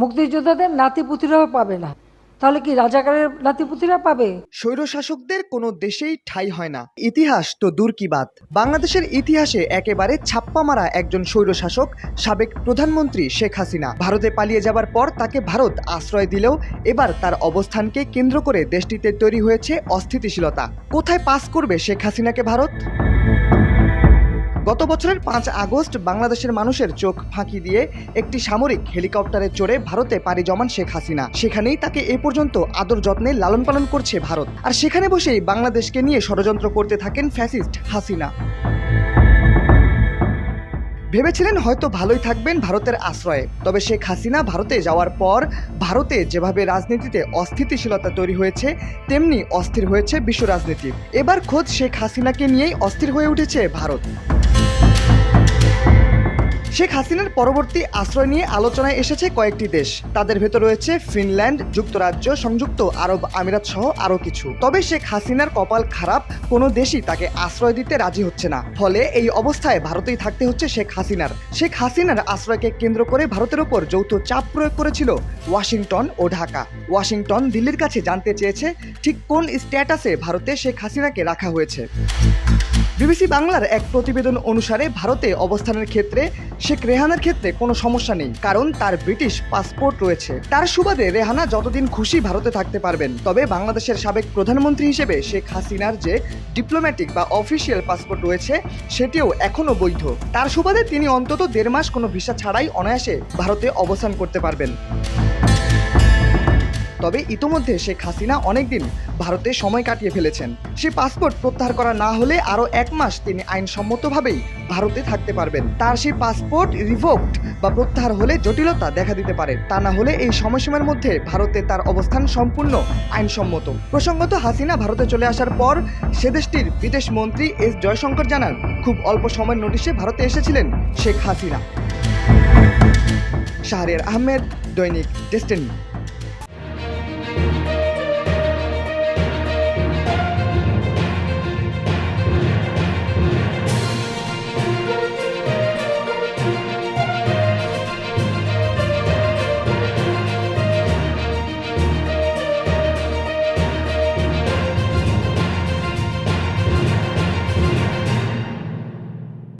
মুক্তিযোদ্ধাদের নাতিপুতিরাও পাবে না, তাহলে কি রাজাকারের নাতিপুতিরা পাবে? স্বৈরশাসকদের কোনো দেশেই ঠাঁই হয় না, ইতিহাস তো দূর কি বাত। বাংলাদেশের ইতিহাসে একেবারে ছাপ্পা মারা একজন স্বৈরশাসক সাবেক প্রধানমন্ত্রী শেখ হাসিনা। ভারতে পালিয়ে যাবার পর তাকে ভারত আশ্রয় দিলেও এবার তার অবস্থানকে কেন্দ্র করে দেশটিতে তৈরি হয়েছে অস্থিতিশীলতা। কোথায় পাস করবে শেখ হাসিনাকে ভারত? গত বছরের 5 আগস্ট বাংলাদেশের মানুষের চোখ ফাঁকি দিয়ে একটি সামরিক হেলিকপ্টারে চড়ে ভারতে পাড়ি জমান শেখ হাসিনা। সেখানেই তাকে এ পর্যন্ত আদর যত্নে লালন পালন করছে ভারত। আর সেখানে বসেই বাংলাদেশকে নিয়ে ষড়যন্ত্র করতে থাকেন ফ্যাসিস্ট হাসিনা। ভেবেছিলেন হয়তো ভালোই থাকবেন ভারতের আশ্রয়ে, তবে শেখ হাসিনা ভারতে যাওয়ার পর ভারতে যেভাবে রাজনীতিতে অস্থিতিশীলতা তৈরি হয়েছে, তেমনি অস্থির হয়েছে বিশ্ব রাজনীতি। এবার খোদ শেখ হাসিনাকে নিয়েই অস্থির হয়ে উঠেছে ভারত। শেখ হাসিনার পরবর্তী আশ্রয় নিয়ে আলোচনায় এসেছে কয়েকটি দেশ। তাদের ভেতর রয়েছে ফিনল্যান্ড, যুক্তরাজ্য, সংযুক্ত আরব আমিরাত সহ আরও কিছু। তবে শেখ হাসিনার কপাল খারাপ, কোনো দেশই তাকে আশ্রয় দিতে রাজি হচ্ছে না। ফলে এই অবস্থায় ভারতেই থাকতে হচ্ছে শেখ হাসিনার। শেখ হাসিনার আশ্রয়কে কেন্দ্র করে ভারতের ওপর যৌথ চাপ প্রয়োগ করেছিল ওয়াশিংটন ও ঢাকা। ওয়াশিংটন দিল্লির কাছে জানতে চেয়েছে ঠিক কোন স্ট্যাটাসে ভারতে শেখ হাসিনাকে রাখা হয়েছে। বিবিসি বাংলার এক প্রতিবেদন অনুসারে ভারতে অবস্থানের ক্ষেত্রে শেখ রেহানার ক্ষেত্রে কোনো সমস্যা নেই, কারণ তার ব্রিটিশ পাসপোর্ট রয়েছে। তার সুবাদে রেহানা যতদিন খুশি ভারতে থাকতে পারবেন। তবে বাংলাদেশের সাবেক প্রধানমন্ত্রী হিসেবে শেখ হাসিনার যে ডিপ্লোম্যাটিক বা অফিসিয়াল পাসপোর্ট রয়েছে সেটিও এখনও বৈধ। তার সুবাদে তিনি অন্তত 1.5 মাস কোনো ভিসা ছাড়াই অনায়াসে ভারতে অবস্থান করতে পারবেন। তবে ইতোমধ্যে শেখ হাসিনা অনেকদিন ভারতে সময় কাটিয়ে ফেলেছেন। সে পাসপোর্ট প্রত্যাহার করা না হলে আরও 1 মাস তিনি আইনসম্মতভাবেই ভারতে থাকতে পারবেন। তার সেই পাসপোর্ট রিভোকড বা প্রত্যাহার হলে জটিলতা দেখা দিতে পারে। তা না হলে এই সময়সীমার মধ্যে ভারতে তার অবস্থান সম্পূর্ণ আইনসম্মত। প্রসঙ্গত, হাসিনা ভারতে চলে আসার পর সে দেশটির বিদেশ মন্ত্রী এস জয়শঙ্কর জানান, খুব অল্প সময়ের নোটিশে ভারতে এসেছিলেন শেখ হাসিনা। শাহরিয়ার আহমেদ, দৈনিক ডেস্টিনি।